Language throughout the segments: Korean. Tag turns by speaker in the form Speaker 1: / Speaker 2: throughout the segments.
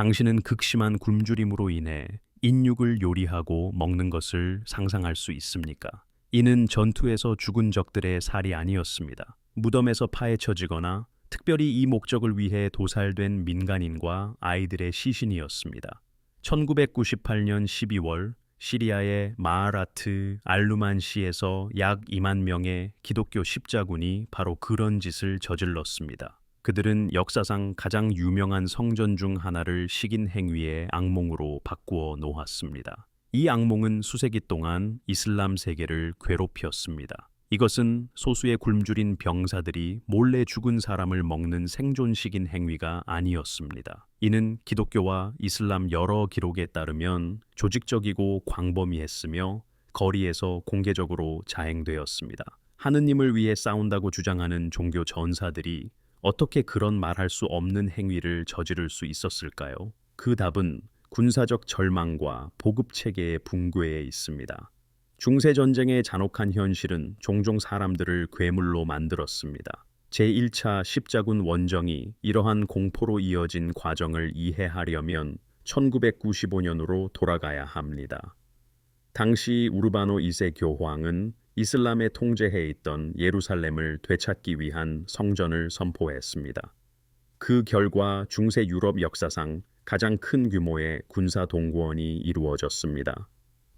Speaker 1: 당신은 극심한 굶주림으로 인해 인육을 요리하고 먹는 것을 상상할 수 있습니까? 이는 전투에서 죽은 적들의 살이 아니었습니다. 무덤에서 파헤쳐지거나 특별히 이 목적을 위해 도살된 민간인과 아이들의 시신이었습니다. 1998년 12월 시리아의 마아라트 알루만시에서 약 2만 명의 기독교 십자군이 바로 그런 짓을 저질렀습니다. 그들은 역사상 가장 유명한 성전 중 하나를 식인 행위의 악몽으로 바꾸어 놓았습니다. 이 악몽은 수세기 동안 이슬람 세계를 괴롭혔습니다. 이것은 소수의 굶주린 병사들이 몰래 죽은 사람을 먹는 생존식인 행위가 아니었습니다. 이는 기독교와 이슬람 여러 기록에 따르면 조직적이고 광범위했으며 거리에서 공개적으로 자행되었습니다. 하느님을 위해 싸운다고 주장하는 종교 전사들이 어떻게 그런 말할 수 없는 행위를 저지를 수 있었을까요? 그 답은 군사적 절망과 보급 체계의 붕괴에 있습니다. 중세 전쟁의 잔혹한 현실은 종종 사람들을 괴물로 만들었습니다. 제1차 십자군 원정이 이러한 공포로 이어진 과정을 이해하려면 1995년으로 돌아가야 합니다. 당시 우르바노 2세 교황은 이슬람의 통제해 있던 예루살렘을 되찾기 위한 성전을 선포했습니다. 그 결과 중세 유럽 역사상 가장 큰 규모의 군사 동원이 이루어졌습니다.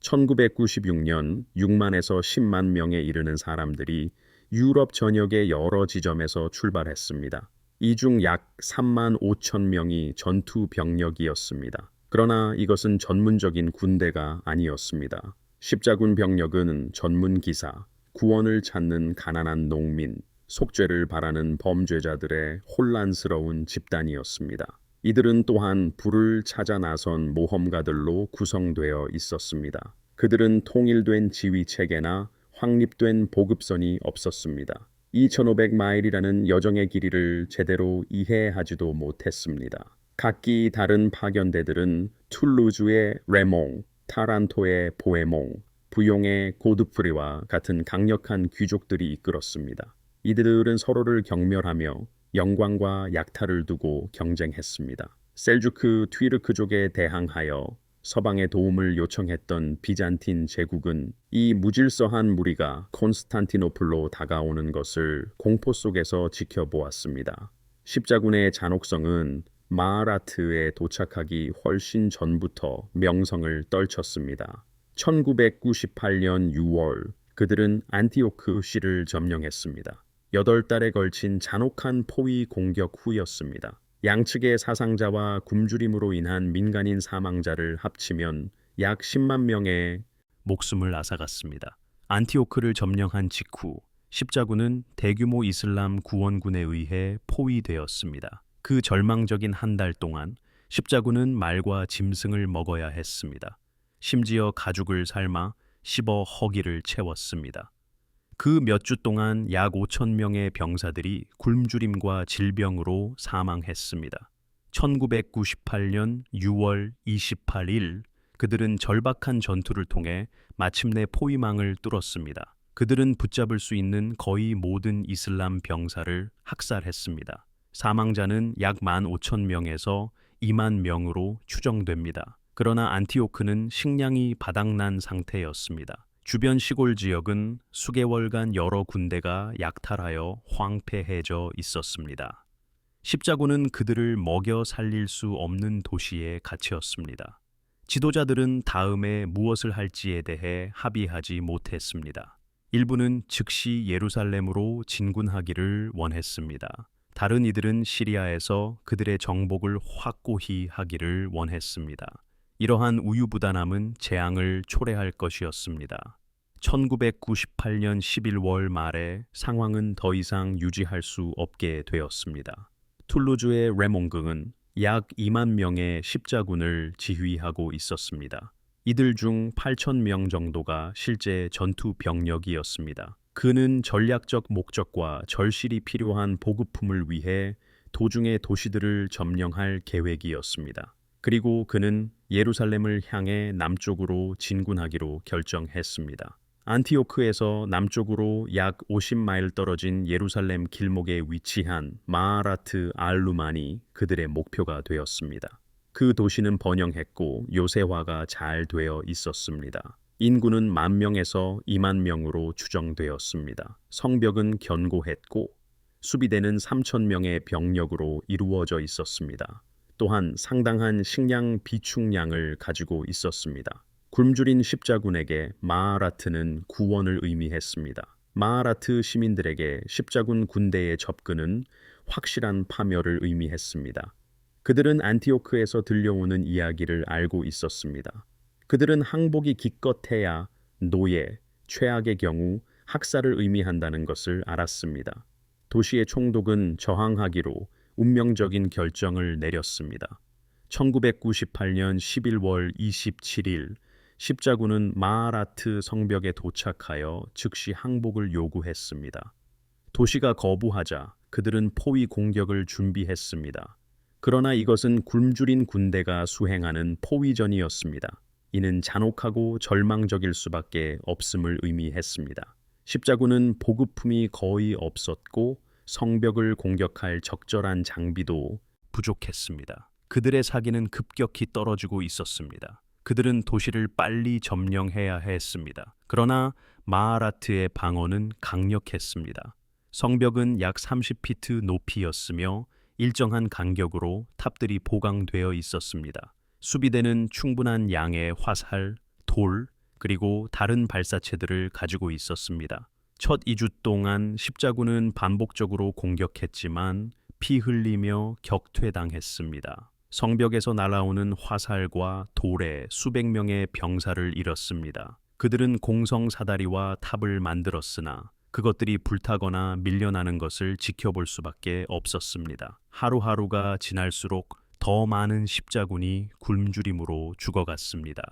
Speaker 1: 1996년 6만에서 10만 명에 이르는 사람들이 유럽 전역의 여러 지점에서 출발했습니다. 이 중 약 3만 5천 명이 전투 병력이었습니다. 그러나 이것은 전문적인 군대가 아니었습니다. 십자군 병력은 전문 기사, 구원을 찾는 가난한 농민, 속죄를 바라는 범죄자들의 혼란스러운 집단이었습니다. 이들은 또한 불을 찾아 나선 모험가들로 구성되어 있었습니다. 그들은 통일된 지휘 체계나 확립된 보급선이 없었습니다. 2500마일이라는 여정의 길이를 제대로 이해하지도 못했습니다. 각기 다른 파견대들은 툴루즈의 레몽, 타란토의 보에몽, 부용의 고드프리와 같은 강력한 귀족들이 이끌었습니다. 이들은 서로를 경멸하며 영광과 약탈을 두고 경쟁했습니다. 셀주크 튀르크족에 대항하여 서방의 도움을 요청했던 비잔틴 제국은 이 무질서한 무리가 콘스탄티노플로 다가오는 것을 공포 속에서 지켜보았습니다. 십자군의 잔혹성은 마아라트에 도착하기 훨씬 전부터 명성을 떨쳤습니다. 1998년 6월 그들은 안티오크 시를 점령했습니다. 8달에 걸친 잔혹한 포위 공격 후였습니다. 양측의 사상자와 굶주림으로 인한 민간인 사망자를 합치면 약 10만 명의 목숨을 앗아갔습니다. 안티오크를 점령한 직후 십자군은 대규모 이슬람 구원군에 의해 포위되었습니다. 그 절망적인 한 달 동안 십자군은 말과 짐승을 먹어야 했습니다. 심지어 가죽을 삶아 씹어 허기를 채웠습니다. 그 몇 주 동안 약 5천 명의 병사들이 굶주림과 질병으로 사망했습니다. 1998년 6월 28일 그들은 절박한 전투를 통해 마침내 포위망을 뚫었습니다. 그들은 붙잡을 수 있는 거의 모든 이슬람 병사를 학살했습니다. 사망자는 약 15,000명에서 2만 명으로 추정됩니다. 그러나 안티오크는 식량이 바닥난 상태였습니다. 주변 시골 지역은 수개월간 여러 군대가 약탈하여 황폐해져 있었습니다. 십자군은 그들을 먹여 살릴 수 없는 도시에 갇혔습니다. 지도자들은 다음에 무엇을 할지에 대해 합의하지 못했습니다. 일부는 즉시 예루살렘으로 진군하기를 원했습니다. 다른 이들은 시리아에서 그들의 정복을 확고히 하기를 원했습니다. 이러한 우유부단함은 재앙을 초래할 것이었습니다. 1998년 11월 말에 상황은 더 이상 유지할 수 없게 되었습니다. 툴루즈의 레몽궁은 약 2만 명의 십자군을 지휘하고 있었습니다. 이들 중 8,000명 정도가 실제 전투 병력이었습니다. 그는 전략적 목적과 절실히 필요한 보급품을 위해 도중의 도시들을 점령할 계획이었습니다. 그리고 그는 예루살렘을 향해 남쪽으로 진군하기로 결정했습니다. 안티오크에서 남쪽으로 약 50마일 떨어진 예루살렘 길목에 위치한 마아라트 알루만이 그들의 목표가 되었습니다. 그 도시는 번영했고 요새화가 잘 되어 있었습니다. 인구는 10,000명에서 20,000명으로 추정되었습니다. 성벽은 견고했고 수비대는 3,000명의 병력으로 이루어져 있었습니다. 또한 상당한 식량 비축량을 가지고 있었습니다. 굶주린 십자군에게 마하라트는 구원을 의미했습니다. 마하라트 시민들에게 십자군 군대의 접근은 확실한 파멸을 의미했습니다. 그들은 안티오크에서 들려오는 이야기를 알고 있었습니다. 그들은 항복이 기껏해야 노예, 최악의 경우 학살을 의미한다는 것을 알았습니다. 도시의 총독은 저항하기로 운명적인 결정을 내렸습니다. 1998년 11월 27일 십자군은 마하라트 성벽에 도착하여 즉시 항복을 요구했습니다. 도시가 거부하자 그들은 포위 공격을 준비했습니다. 그러나 이것은 굶주린 군대가 수행하는 포위전이었습니다. 이는 잔혹하고 절망적일 수밖에 없음을 의미했습니다. 십자군은 보급품이 거의 없었고 성벽을 공격할 적절한 장비도 부족했습니다. 그들의 사기는 급격히 떨어지고 있었습니다. 그들은 도시를 빨리 점령해야 했습니다. 그러나 마하라트의 방어는 강력했습니다. 성벽은 약 30피트 높이였으며 일정한 간격으로 탑들이 보강되어 있었습니다. 수비대는 충분한 양의 화살, 돌, 그리고 다른 발사체들을 가지고 있었습니다. 첫 2주 동안 십자군은 반복적으로 공격했지만 피 흘리며 격퇴당했습니다. 성벽에서 날아오는 화살과 돌에 수백 명의 병사를 잃었습니다. 그들은 공성 사다리와 탑을 만들었으나 그것들이 불타거나 밀려나는 것을 지켜볼 수밖에 없었습니다. 하루하루가 지날수록 더 많은 십자군이 굶주림으로 죽어갔습니다.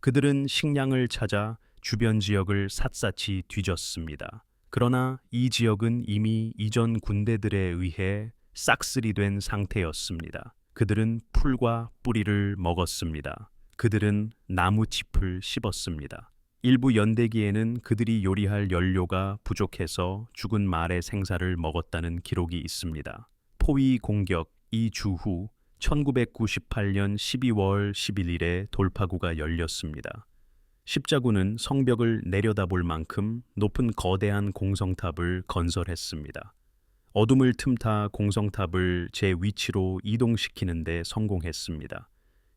Speaker 1: 그들은 식량을 찾아 주변 지역을 샅샅이 뒤졌습니다. 그러나 이 지역은 이미 이전 군대들에 의해 싹쓸이된 상태였습니다. 그들은 풀과 뿌리를 먹었습니다. 그들은 나무짚을 씹었습니다. 일부 연대기에는 그들이 요리할 연료가 부족해서 죽은 말의 생사를 먹었다는 기록이 있습니다. 포위 공격 2주 후 1998년 12월 11일에 돌파구가 열렸습니다. 십자군은 성벽을 내려다볼 만큼 높은 거대한 공성탑을 건설했습니다. 어둠을 틈타 공성탑을 제 위치로 이동시키는 데 성공했습니다.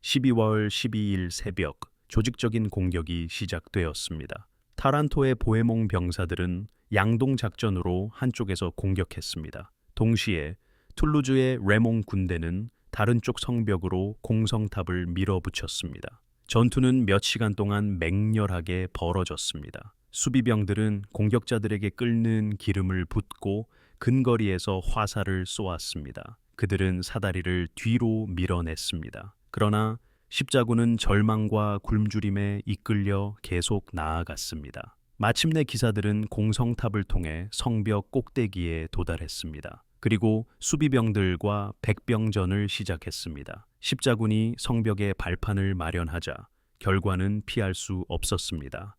Speaker 1: 12월 12일 새벽 조직적인 공격이 시작되었습니다. 타란토의 보헤몽 병사들은 양동 작전으로 한쪽에서 공격했습니다. 동시에 툴루즈의 레몽 군대는 다른 쪽 성벽으로 공성탑을 밀어붙였습니다. 전투는 몇 시간 동안 맹렬하게 벌어졌습니다. 수비병들은 공격자들에게 끓는 기름을 붓고 근거리에서 화살을 쏘았습니다. 그들은 사다리를 뒤로 밀어냈습니다. 그러나 십자군은 절망과 굶주림에 이끌려 계속 나아갔습니다. 마침내 기사들은 공성탑을 통해 성벽 꼭대기에 도달했습니다. 그리고 수비병들과 백병전을 시작했습니다. 십자군이 성벽에 발판을 마련하자 결과는 피할 수 없었습니다.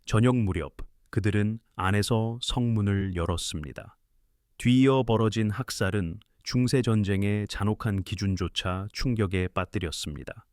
Speaker 1: 저녁 무렵 그들은 안에서 성문을 열었습니다. 뒤이어 벌어진 학살은 중세전쟁의 잔혹한 기준조차 충격에 빠뜨렸습니다.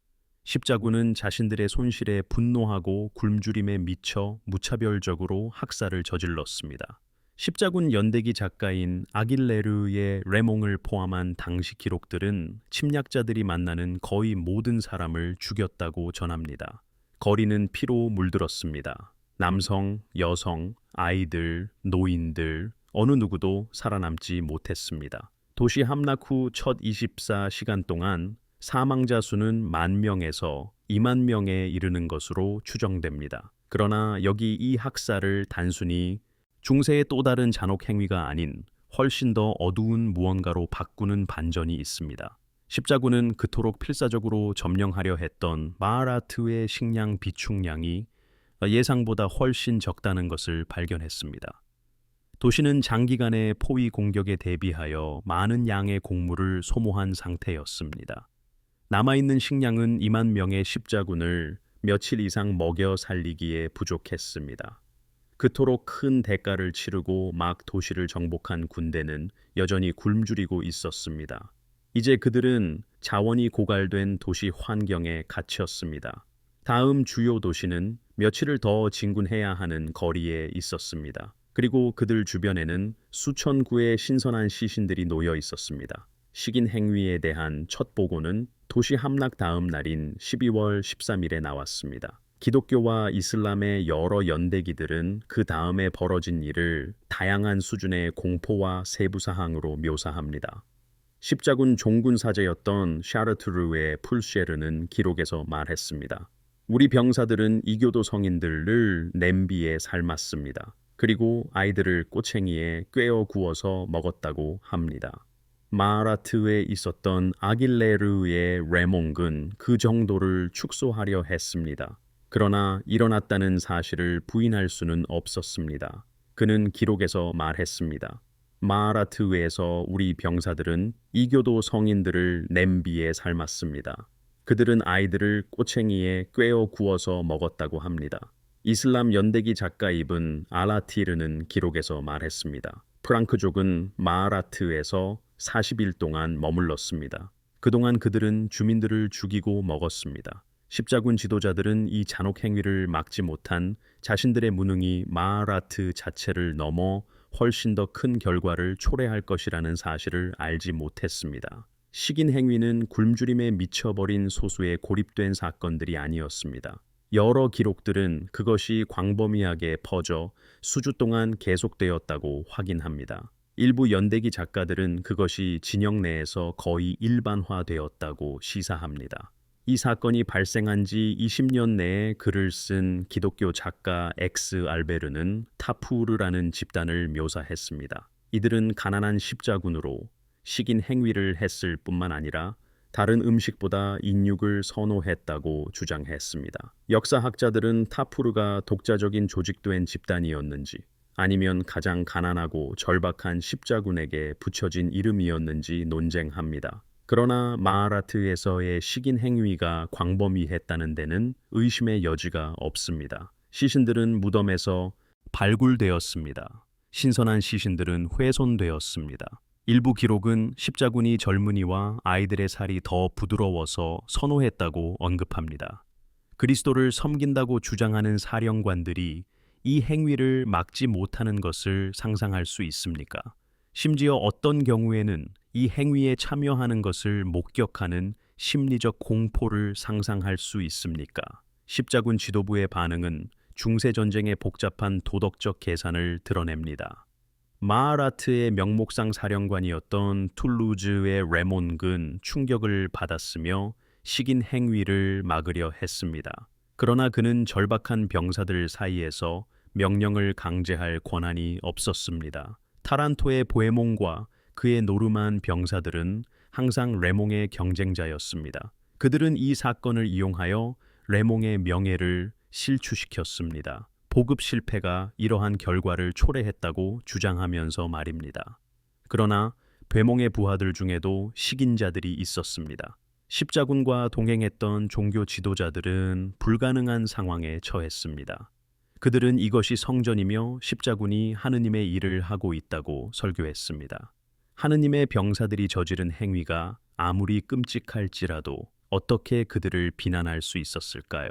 Speaker 1: 십자군은 자신들의 손실에 분노하고 굶주림에 미쳐 무차별적으로 학살을 저질렀습니다. 십자군 연대기 작가인 아길레르의 레몽을 포함한 당시 기록들은 침략자들이 만나는 거의 모든 사람을 죽였다고 전합니다. 거리는 피로 물들었습니다. 남성, 여성, 아이들, 노인들, 어느 누구도 살아남지 못했습니다. 도시 함락 후 첫 24시간 동안 사망자 수는 10,000명에서 20,000명에 이르는 것으로 추정됩니다. 그러나 여기 이 학살을 단순히 중세의 또 다른 잔혹 행위가 아닌 훨씬 더 어두운 무언가로 바꾸는 반전이 있습니다. 십자군은 그토록 필사적으로 점령하려 했던 마하라트의 식량 비축량이 예상보다 훨씬 적다는 것을 발견했습니다. 도시는 장기간의 포위 공격에 대비하여 많은 양의 곡물을 소모한 상태였습니다. 남아있는 식량은 20,000명의 십자군을 며칠 이상 먹여 살리기에 부족했습니다. 그토록 큰 대가를 치르고 막 도시를 정복한 군대는 여전히 굶주리고 있었습니다. 이제 그들은 자원이 고갈된 도시 환경에 갇혔습니다. 다음 주요 도시는 며칠을 더 진군해야 하는 거리에 있었습니다. 그리고 그들 주변에는 수천 구의 신선한 시신들이 놓여 있었습니다. 식인 행위에 대한 첫 보고는 도시 함락 다음 날인 12월 13일에 나왔습니다. 기독교와 이슬람의 여러 연대기들은 그 다음에 벌어진 일을 다양한 수준의 공포와 세부사항으로 묘사합니다. 십자군 종군 사제였던 샤르투르의 풀쉐르는 기록에서 말했습니다. 우리 병사들은 이교도 성인들을 냄비에 삶았습니다. 그리고 아이들을 꼬챙이에 꿰어 구워서 먹었다고 합니다. 마라트에 있었던 아길레르의 레몽은 그 정도를 축소하려 했습니다. 그러나 일어났다는 사실을 부인할 수는 없었습니다. 그는 기록에서 말했습니다. 마라트에서 우리 병사들은 이교도 성인들을 냄비에 삶았습니다. 그들은 아이들을 꼬챙이에 꿰어 구워서 먹었다고 합니다. 이슬람 연대기 작가 이븐 알라티르는 기록에서 말했습니다. 프랑크족은 마라트에서 40일 동안 머물렀습니다. 그동안 그들은 주민들을 죽이고 먹었습니다. 십자군 지도자들은 이 잔혹 행위를 막지 못한 자신들의 무능이 마라트 자체를 넘어 훨씬 더 큰 결과를 초래할 것이라는 사실을 알지 못했습니다. 식인 행위는 굶주림에 미쳐버린 소수의 고립된 사건들이 아니었습니다. 여러 기록들은 그것이 광범위하게 퍼져 수주 동안 계속되었다고 확인합니다. 일부 연대기 작가들은 그것이 진영 내에서 거의 일반화되었다고 시사합니다. 이 사건이 발생한 지 20년 내에 글을 쓴 기독교 작가 엑스 알베르는 타푸르라는 집단을 묘사했습니다. 이들은 가난한 십자군으로 식인 행위를 했을 뿐만 아니라 다른 음식보다 인육을 선호했다고 주장했습니다. 역사학자들은 타푸르가 독자적인 조직된 집단이었는지 아니면 가장 가난하고 절박한 십자군에게 붙여진 이름이었는지 논쟁합니다. 그러나 마하라트에서의 식인 행위가 광범위했다는 데는 의심의 여지가 없습니다. 시신들은 무덤에서 발굴되었습니다. 신선한 시신들은 훼손되었습니다. 일부 기록은 십자군이 젊은이와 아이들의 살이 더 부드러워서 선호했다고 언급합니다. 그리스도를 섬긴다고 주장하는 사령관들이 이 행위를 막지 못하는 것을 상상할 수 있습니까? 심지어 어떤 경우에는 이 행위에 참여하는 것을 목격하는 심리적 공포를 상상할 수 있습니까? 십자군 지도부의 반응은 중세전쟁의 복잡한 도덕적 계산을 드러냅니다. 마하라트의 명목상 사령관이었던 툴루즈의 레몬은 충격을 받았으며 식인 행위를 막으려 했습니다. 그러나 그는 절박한 병사들 사이에서 명령을 강제할 권한이 없었습니다. 타란토의 보헤몽과 그의 노르만 병사들은 항상 레몽의 경쟁자였습니다. 그들은 이 사건을 이용하여 레몽의 명예를 실추시켰습니다. 보급 실패가 이러한 결과를 초래했다고 주장하면서 말입니다. 그러나 베몽의 부하들 중에도 식인자들이 있었습니다. 십자군과 동행했던 종교 지도자들은 불가능한 상황에 처했습니다. 그들은 이것이 성전이며 십자군이 하느님의 일을 하고 있다고 설교했습니다. 하느님의 병사들이 저지른 행위가 아무리 끔찍할지라도 어떻게 그들을 비난할 수 있었을까요?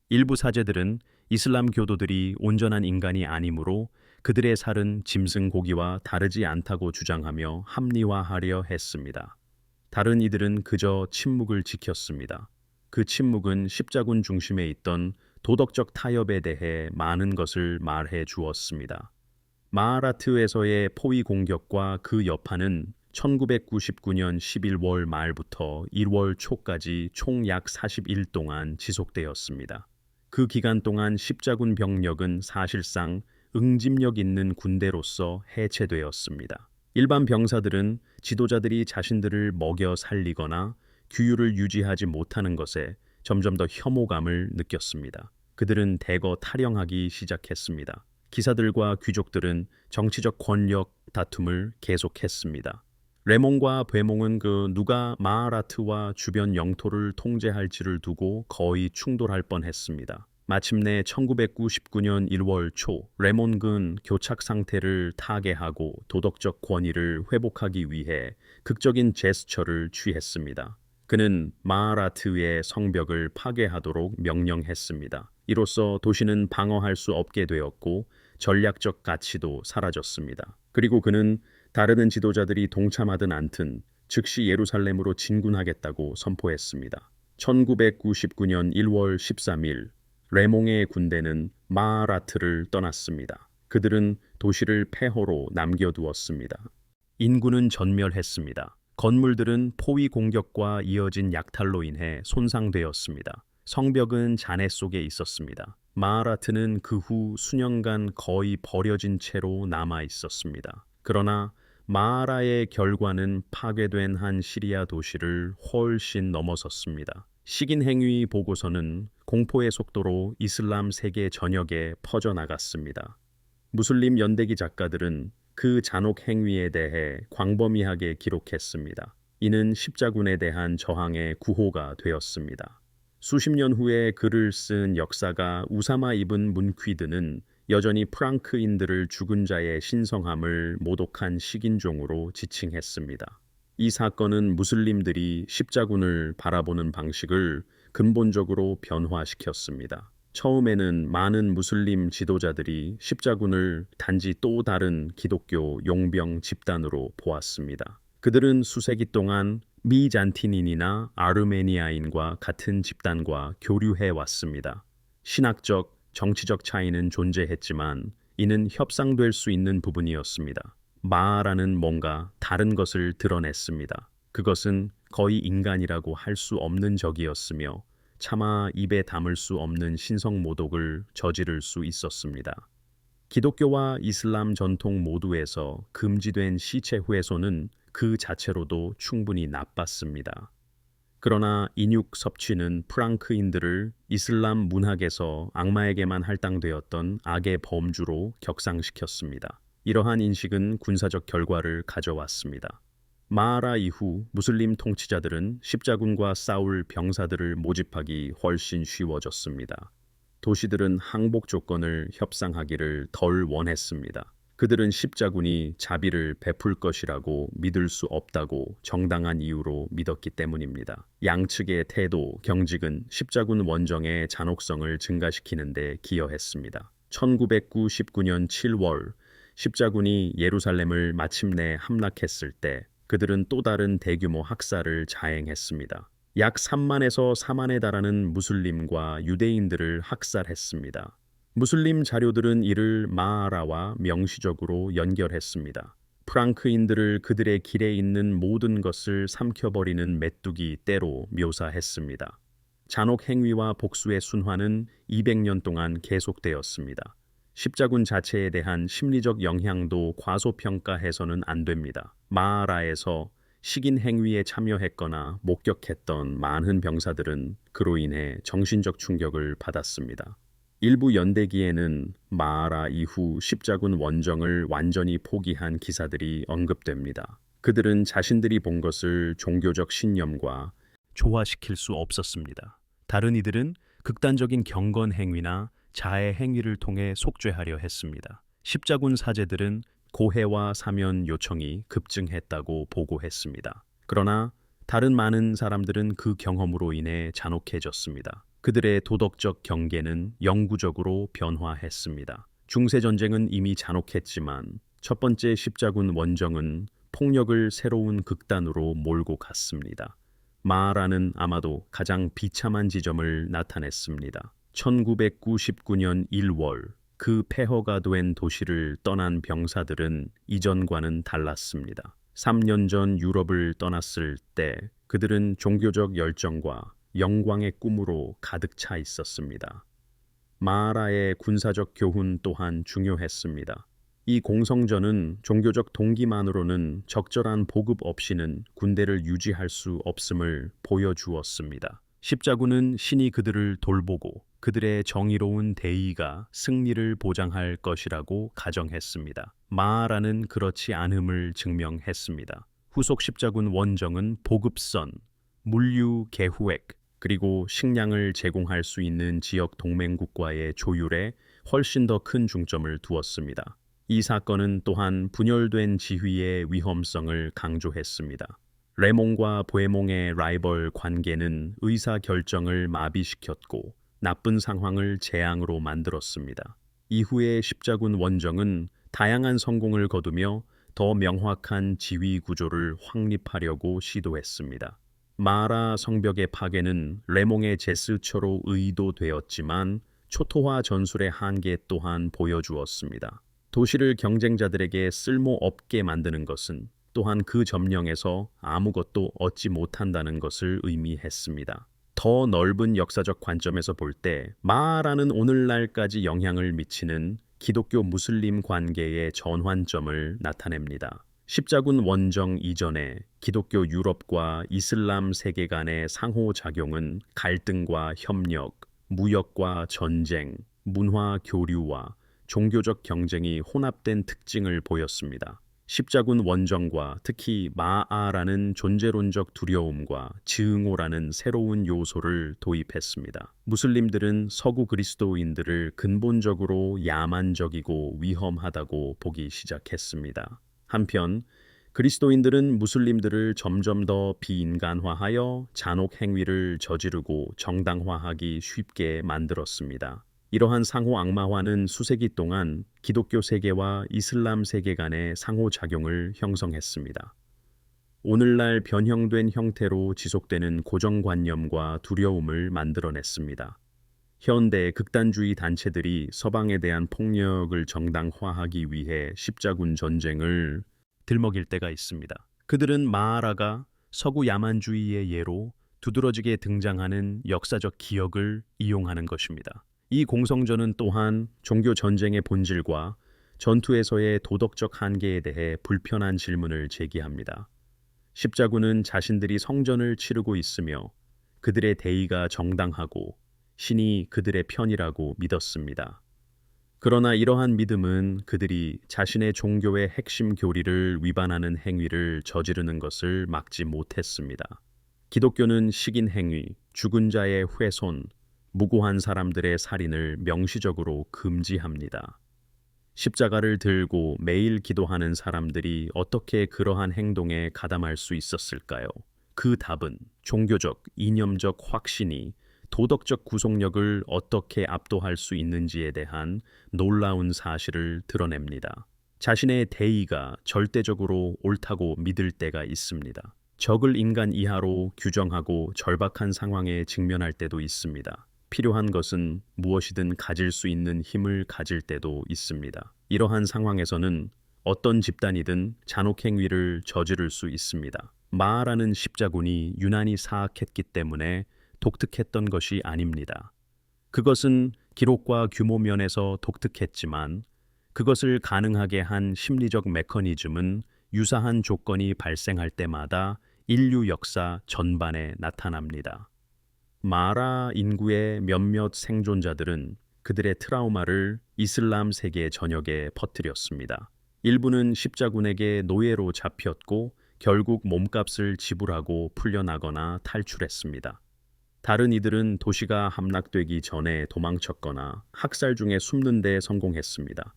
Speaker 1: 일부 사제들은 이슬람 교도들이 온전한 인간이 아니므로 그들의 살은 짐승 고기와 다르지 않다고 주장하며 합리화하려 했습니다. 다른 이들은 그저 침묵을 지켰습니다. 그 침묵은 십자군 중심에 있던 도덕적 타협에 대해 많은 것을 말해 주었습니다. 마하라트에서의 포위 공격과 그 여파는 1999년 11월 말부터 1월 초까지 총 약 40일 동안 지속되었습니다. 그 기간 동안 십자군 병력은 사실상 응집력 있는 군대로서 해체되었습니다. 일반 병사들은 지도자들이 자신들을 먹여 살리거나 규율을 유지하지 못하는 것에 점점 더 혐오감을 느꼈습니다. 그들은 대거 탈영하기 시작했습니다. 기사들과 귀족들은 정치적 권력 다툼을 계속했습니다. 레몽과 베몽은 누가 마하라트와 주변 영토를 통제할지를 두고 거의 충돌할 뻔했습니다. 마침내 1999년 1월 초 레몬은 교착 상태를 타개하고 도덕적 권위를 회복하기 위해 극적인 제스처를 취했습니다. 그는 마하라트의 성벽을 파괴하도록 명령했습니다. 이로써 도시는 방어할 수 없게 되었고 전략적 가치도 사라졌습니다. 그리고 그는 다른 지도자들이 동참하든 않든 즉시 예루살렘으로 진군하겠다고 선포했습니다. 1999년 1월 13일 레몽의 군대는 마하라트를 떠났습니다. 그들은 도시를 폐허로 남겨두었습니다. 인구는 전멸했습니다. 건물들은 포위 공격과 이어진 약탈로 인해 손상되었습니다. 성벽은 잔해 속에 있었습니다. 마하라트는 그 후 수년간 거의 버려진 채로 남아 있었습니다. 그러나 마하라의 결과는 파괴된 한 시리아 도시를 훨씬 넘어섰습니다. 식인행위 보고서는 공포의 속도로 이슬람 세계 전역에 퍼져나갔습니다. 무슬림 연대기 작가들은 그 잔혹 행위에 대해 광범위하게 기록했습니다. 이는 십자군에 대한 저항의 구호가 되었습니다. 수십 년 후에 글을 쓴 역사가 우사마 이븐 문퀴드는 여전히 프랑크인들을 죽은 자의 신성함을 모독한 식인종으로 지칭했습니다. 이 사건은 무슬림들이 십자군을 바라보는 방식을 근본적으로 변화시켰습니다. 처음에는 많은 무슬림 지도자들이 십자군을 단지 또 다른 기독교 용병 집단으로 보았습니다. 그들은 수세기 동안 미잔티닌이나 아르메니아인과 같은 집단과 교류해 왔습니다. 신학적, 정치적 차이는 존재했지만 이는 협상될 수 있는 부분이었습니다. 마하라는 뭔가 다른 것을 드러냈습니다. 그것은 거의 인간이라고 할 수 없는 적이었으며 차마 입에 담을 수 없는 신성 모독을 저지를 수 있었습니다. 기독교와 이슬람 전통 모두에서 금지된 시체 훼손은 그 자체로도 충분히 나빴습니다. 그러나 인육 섭취는 프랑크인들을 이슬람 문학에서 악마에게만 할당되었던 악의 범주로 격상시켰습니다. 이러한 인식은 군사적 결과를 가져왔습니다. 마하라 이후 무슬림 통치자들은 십자군과 싸울 병사들을 모집하기 훨씬 쉬워졌습니다. 도시들은 항복 조건을 협상하기를 덜 원했습니다. 그들은 십자군이 자비를 베풀 것이라고 믿을 수 없다고 정당한 이유로 믿었기 때문입니다. 양측의 태도, 경직은 십자군 원정의 잔혹성을 증가시키는 데 기여했습니다. 1999년 7월 십자군이 예루살렘을 마침내 함락했을 때 그들은 또 다른 대규모 학살을 자행했습니다. 약 3만에서 4만에 달하는 무슬림과 유대인들을 학살했습니다. 무슬림 자료들은 이를 마하라와 명시적으로 연결했습니다. 프랑크인들을 그들의 길에 있는 모든 것을 삼켜버리는 메뚜기 떼로 묘사했습니다. 잔혹 행위와 복수의 순환은 200년 동안 계속되었습니다. 십자군 자체에 대한 심리적 영향도 과소평가해서는 안 됩니다. 마하라에서 식인 행위에 참여했거나 목격했던 많은 병사들은 그로 인해 정신적 충격을 받았습니다. 일부 연대기에는 마하라 이후 십자군 원정을 완전히 포기한 기사들이 언급됩니다. 그들은 자신들이 본 것을 종교적 신념과 조화시킬 수 없었습니다. 다른 이들은 극단적인 경건 행위나 자해 행위를 통해 속죄하려 했습니다. 십자군 사제들은 고해와 사면 요청이 급증했다고 보고했습니다. 그러나 다른 많은 사람들은 그 경험으로 인해 잔혹해졌습니다. 그들의 도덕적 경계는 영구적으로 변화했습니다. 중세전쟁은 이미 잔혹했지만 첫 번째 십자군 원정은 폭력을 새로운 극단으로 몰고 갔습니다. 마하라는 아마도 가장 비참한 지점을 나타냈습니다. 1999년 1월 그 폐허가 된 도시를 떠난 병사들은 이전과는 달랐습니다. 3년 전 유럽을 떠났을 때 그들은 종교적 열정과 영광의 꿈으로 가득 차 있었습니다. 마하라의 군사적 교훈 또한 중요했습니다. 이 공성전은 종교적 동기만으로는 적절한 보급 없이는 군대를 유지할 수 없음을 보여주었습니다. 십자군은 신이 그들을 돌보고 그들의 정의로운 대의가 승리를 보장할 것이라고 가정했습니다. 마하라는 그렇지 않음을 증명했습니다. 후속 십자군 원정은 보급선, 물류 개후획, 그리고 식량을 제공할 수 있는 지역 동맹국과의 조율에 훨씬 더 큰 중점을 두었습니다. 이 사건은 또한 분열된 지휘의 위험성을 강조했습니다. 레몽과 부에몽의 라이벌 관계는 의사 결정을 마비시켰고 나쁜 상황을 재앙으로 만들었습니다. 이후에 십자군 원정은 다양한 성공을 거두며 더 명확한 지휘 구조를 확립하려고 시도했습니다. 마라 성벽의 파괴는 레몽의 제스처로 의도되었지만 초토화 전술의 한계 또한 보여주었습니다. 도시를 경쟁자들에게 쓸모없게 만드는 것은 또한 그 점령에서 아무것도 얻지 못한다는 것을 의미했습니다. 더 넓은 역사적 관점에서 볼 때 마라는 오늘날까지 영향을 미치는 기독교 무슬림 관계의 전환점을 나타냅니다. 십자군 원정 이전에 기독교 유럽과 이슬람 세계 간의 상호작용은 갈등과 협력, 무역과 전쟁, 문화 교류와 종교적 경쟁이 혼합된 특징을 보였습니다. 십자군 원정과 특히 마아라는 존재론적 두려움과 증오라는 새로운 요소를 도입했습니다. 무슬림들은 서구 그리스도인들을 근본적으로 야만적이고 위험하다고 보기 시작했습니다. 한편 그리스도인들은 무슬림들을 점점 더 비인간화하여 잔혹 행위를 저지르고 정당화하기 쉽게 만들었습니다. 이러한 상호 악마화는 수세기 동안 기독교 세계와 이슬람 세계 간의 상호작용을 형성했습니다. 오늘날 변형된 형태로 지속되는 고정관념과 두려움을 만들어냈습니다. 현대 극단주의 단체들이 서방에 대한 폭력을 정당화하기 위해 십자군 전쟁을 들먹일 때가 있습니다. 그들은 마아라가 서구 야만주의의 예로 두드러지게 등장하는 역사적 기억을 이용하는 것입니다. 이 공성전은 또한 종교 전쟁의 본질과 전투에서의 도덕적 한계에 대해 불편한 질문을 제기합니다. 십자군은 자신들이 성전을 치르고 있으며 그들의 대의가 정당하고 신이 그들의 편이라고 믿었습니다. 그러나 이러한 믿음은 그들이 자신의 종교의 핵심 교리를 위반하는 행위를 저지르는 것을 막지 못했습니다. 기독교는 식인 행위, 죽은 자의 훼손, 무고한 사람들의 살인을 명시적으로 금지합니다. 십자가를 들고 매일 기도하는 사람들이 어떻게 그러한 행동에 가담할 수 있었을까요? 그 답은 종교적, 이념적 확신이 도덕적 구속력을 어떻게 압도할 수 있는지에 대한 놀라운 사실을 드러냅니다. 자신의 대의가 절대적으로 옳다고 믿을 때가 있습니다. 적을 인간 이하로 규정하고 절박한 상황에 직면할 때도 있습니다. 필요한 것은 무엇이든 가질 수 있는 힘을 가질 때도 있습니다. 이러한 상황에서는 어떤 집단이든 잔혹 행위를 저지를 수 있습니다. 마아라는 십자군이 유난히 사악했기 때문에 독특했던 것이 아닙니다. 그것은 기록과 규모 면에서 독특했지만 그것을 가능하게 한 심리적 메커니즘은 유사한 조건이 발생할 때마다 인류 역사 전반에 나타납니다. 마라 인구의 몇몇 생존자들은 그들의 트라우마를 이슬람 세계 전역에 퍼뜨렸습니다. 일부는 십자군에게 노예로 잡혔고 결국 몸값을 지불하고 풀려나거나 탈출했습니다. 다른 이들은 도시가 함락되기 전에 도망쳤거나 학살 중에 숨는 데 성공했습니다.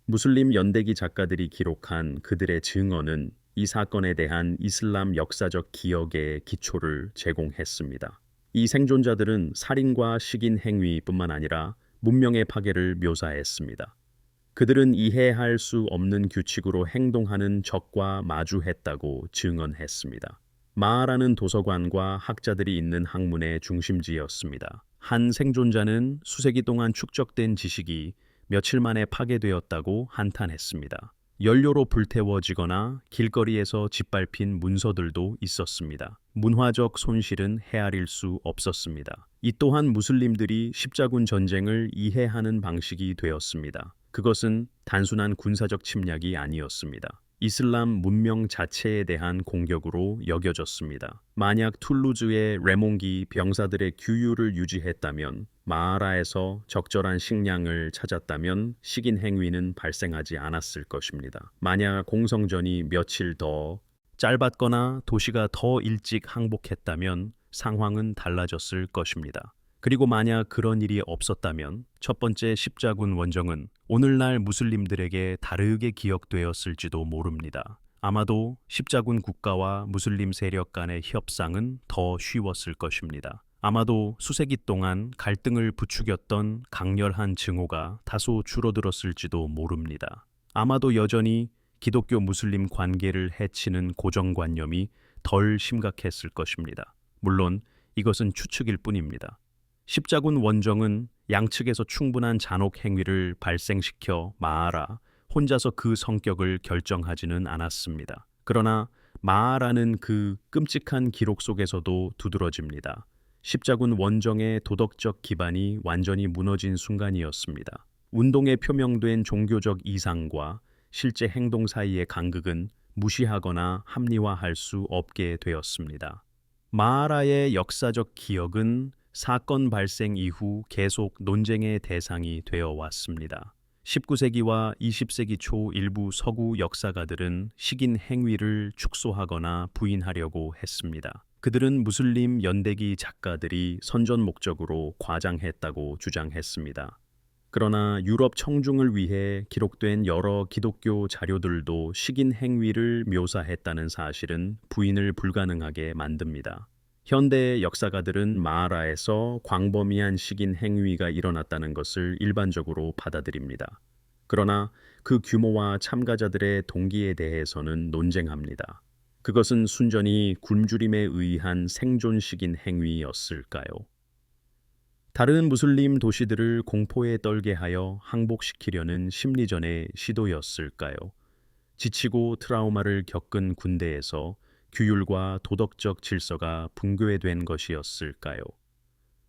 Speaker 1: 무슬림 연대기 작가들이 기록한 그들의 증언은 이 사건에 대한 이슬람 역사적 기억의 기초를 제공했습니다. 이 생존자들은 살인과 식인 행위뿐만 아니라 문명의 파괴를 묘사했습니다. 그들은 이해할 수 없는 규칙으로 행동하는 적과 마주했다고 증언했습니다. 마아라는 도서관과 학자들이 있는 학문의 중심지였습니다. 한 생존자는 수세기 동안 축적된 지식이 며칠 만에 파괴되었다고 한탄했습니다. 연료로 불태워지거나 길거리에서 짓밟힌 문서들도 있었습니다. 문화적 손실은 헤아릴 수 없었습니다. 이 또한 무슬림들이 십자군 전쟁을 이해하는 방식이 되었습니다. 그것은 단순한 군사적 침략이 아니었습니다. 이슬람 문명 자체에 대한 공격으로 여겨졌습니다. 만약 툴루즈의 레몽기 병사들의 규율을 유지했다면, 마하라에서 적절한 식량을 찾았다면 식인 행위는 발생하지 않았을 것입니다. 만약 공성전이 며칠 더 짧았거나 도시가 더 일찍 항복했다면 상황은 달라졌을 것입니다. 그리고 만약 그런 일이 없었다면 첫 번째 십자군 원정은 오늘날 무슬림들에게 다르게 기억되었을지도 모릅니다. 아마도 십자군 국가와 무슬림 세력 간의 협상은 더 쉬웠을 것입니다. 아마도 수세기 동안 갈등을 부추겼던 강렬한 증오가 다소 줄어들었을지도 모릅니다. 아마도 여전히 기독교 무슬림 관계를 해치는 고정관념이 덜 심각했을 것입니다. 물론 이것은 추측일 뿐입니다. 십자군 원정은 양측에서 충분한 잔혹 행위를 발생시켜 마아라 혼자서 그 성격을 결정하지는 않았습니다. 그러나 마아라는 그 끔찍한 기록 속에서도 두드러집니다. 십자군 원정의 도덕적 기반이 완전히 무너진 순간이었습니다. 운동에 표명된 종교적 이상과 실제 행동 사이의 간극은 무시하거나 합리화할 수 없게 되었습니다. 마하라의 역사적 기억은 사건 발생 이후 계속 논쟁의 대상이 되어 왔습니다. 19세기와 20세기 초 일부 서구 역사가들은 식인 행위를 축소하거나 부인하려고 했습니다. 그들은 무슬림 연대기 작가들이 선전 목적으로 과장했다고 주장했습니다. 그러나 유럽 청중을 위해 기록된 여러 기독교 자료들도 식인 행위를 묘사했다는 사실은 부인을 불가능하게 만듭니다. 현대 역사가들은 마하라에서 광범위한 식인 행위가 일어났다는 것을 일반적으로 받아들입니다. 그러나 그 규모와 참가자들의 동기에 대해서는 논쟁합니다. 그것은 순전히 굶주림에 의한 생존식인 행위였을까요? 다른 무슬림 도시들을 공포에 떨게 하여 항복시키려는 심리전의 시도였을까요? 지치고 트라우마를 겪은 군대에서 규율과 도덕적 질서가 붕괴된 것이었을까요?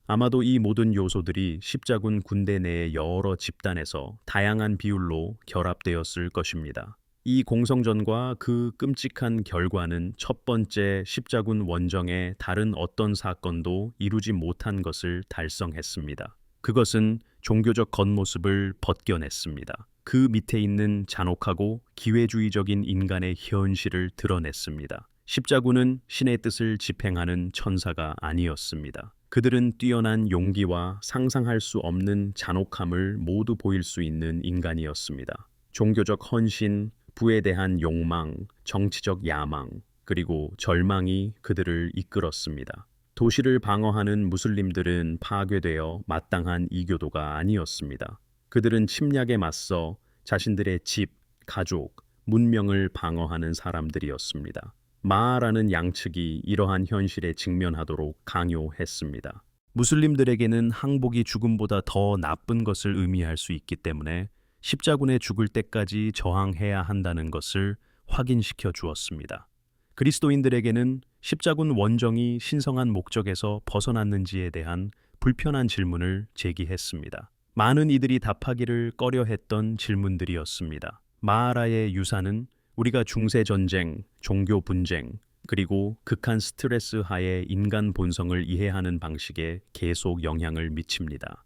Speaker 1: 아마도 이 모든 요소들이 십자군 군대 내의 여러 집단에서 다양한 비율로 결합되었을 것입니다. 이 공성전과 그 끔찍한 결과는 첫 번째 십자군 원정의 다른 어떤 사건도 이루지 못한 것을 달성했습니다. 그것은 종교적 겉모습을 벗겨냈습니다. 그 밑에 있는 잔혹하고 기회주의적인 인간의 현실을 드러냈습니다. 십자군은 신의 뜻을 집행하는 천사가 아니었습니다. 그들은 뛰어난 용기와 상상할 수 없는 잔혹함을 모두 보일 수 있는 인간이었습니다. 종교적 헌신, 부에 대한 욕망, 정치적 야망, 그리고 절망이 그들을 이끌었습니다. 도시를 방어하는 무슬림들은 파괴되어 마땅한 이교도가 아니었습니다. 그들은 침략에 맞서 자신들의 집, 가족, 문명을 방어하는 사람들이었습니다. 마하라는 양측이 이러한 현실에 직면하도록 강요했습니다. 무슬림들에게는 항복이 죽음보다 더 나쁜 것을 의미할 수 있기 때문에 십자군에 죽을 때까지 저항해야 한다는 것을 확인시켜 주었습니다. 그리스도인들에게는 십자군 원정이 신성한 목적에서 벗어났는지에 대한 불편한 질문을 제기했습니다. 많은 이들이 답하기를 꺼려했던 질문들이었습니다. 마하라의 유산은 우리가 중세 전쟁, 종교 분쟁, 그리고 극한 스트레스 하에 인간 본성을 이해하는 방식에 계속 영향을 미칩니다.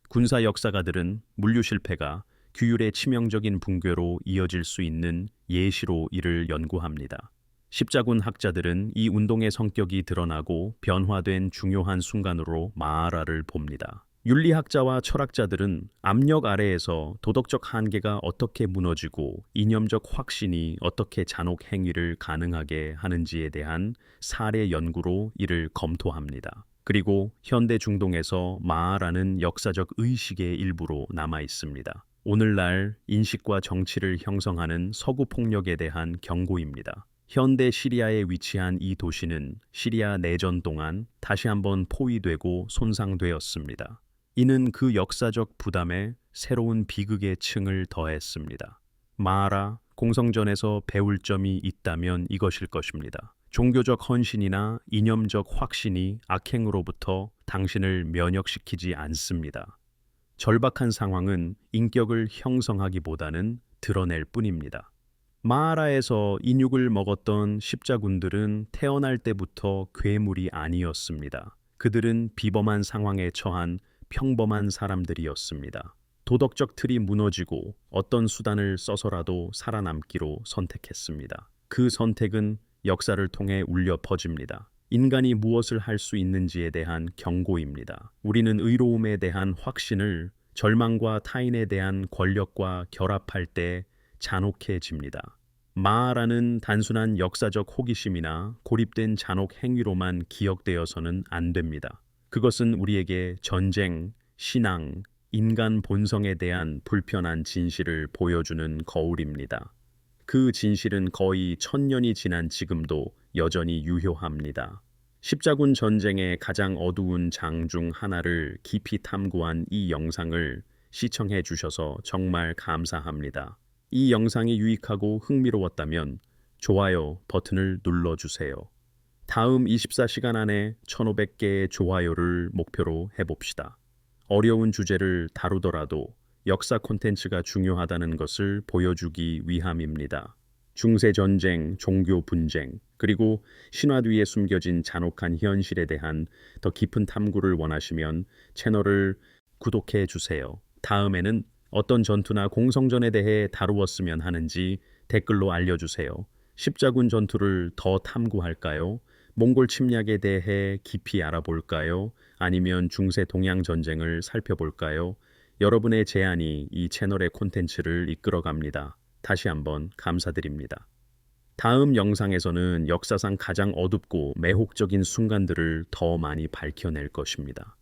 Speaker 1: 군사 역사가들은 물류 실패가 규율의 치명적인 붕괴로 이어질 수 있는 예시로 이를 연구합니다. 십자군 학자들은 이 운동의 성격이 드러나고 변화된 중요한 순간으로 마하라를 봅니다. 윤리학자와 철학자들은 압력 아래에서 도덕적 한계가 어떻게 무너지고 이념적 확신이 어떻게 잔혹 행위를 가능하게 하는지에 대한 사례 연구로 이를 검토합니다. 그리고 현대 중동에서 마하라는 역사적 의식의 일부로 남아 있습니다. 오늘날 인식과 정치를 형성하는 서구 폭력에 대한 경고입니다. 현대 시리아에 위치한 이 도시는 시리아 내전 동안 다시 한번 포위되고 손상되었습니다. 이는 그 역사적 부담에 새로운 비극의 층을 더했습니다. 마하라 공성전에서 배울 점이 있다면 이것일 것입니다. 종교적 헌신이나 이념적 확신이 악행으로부터 당신을 면역시키지 않습니다. 절박한 상황은 인격을 형성하기보다는 드러낼 뿐입니다. 마하라에서 인육을 먹었던 십자군들은 태어날 때부터 괴물이 아니었습니다. 그들은 비범한 상황에 처한 평범한 사람들이었습니다. 도덕적 틀이 무너지고 어떤 수단을 써서라도 살아남기로 선택했습니다. 그 선택은 역사를 통해 울려 퍼집니다. 인간이 무엇을 할 수 있는지에 대한 경고입니다. 우리는 의로움에 대한 확신을 절망과 타인에 대한 권력과 결합할 때 잔혹해집니다. 마라는 단순한 역사적 호기심이나 고립된 잔혹 행위로만 기억되어서는 안 됩니다. 그것은 우리에게 전쟁, 신앙, 인간 본성에 대한 불편한 진실을 보여주는 거울입니다. 그 진실은 거의 1000년이 지난 지금도 여전히 유효합니다. 십자군 전쟁의 가장 어두운 장 중 하나를 깊이 탐구한 이 영상을 시청해 주셔서 정말 감사합니다. 이 영상이 유익하고 흥미로웠다면 좋아요 버튼을 눌러주세요. 다음 24시간 안에 1500개의 좋아요를 목표로 해봅시다. 어려운 주제를 다루더라도 역사 콘텐츠가 중요하다는 것을 보여주기 위함입니다. 중세전쟁, 종교 분쟁, 그리고 신화 뒤에 숨겨진 잔혹한 현실에 대한 더 깊은 탐구를 원하시면 채널을 구독해 주세요. 다음에는 어떤 전투나 공성전에 대해 다루었으면 하는지 댓글로 알려주세요. 십자군 전투를 더 탐구할까요? 몽골 침략에 대해 깊이 알아볼까요? 아니면 중세 동양 전쟁을 살펴볼까요? 여러분의 제안이 이 채널의 콘텐츠를 이끌어갑니다. 다시 한번 감사드립니다. 다음 영상에서는 역사상 가장 어둡고 매혹적인 순간들을 더 많이 밝혀낼 것입니다.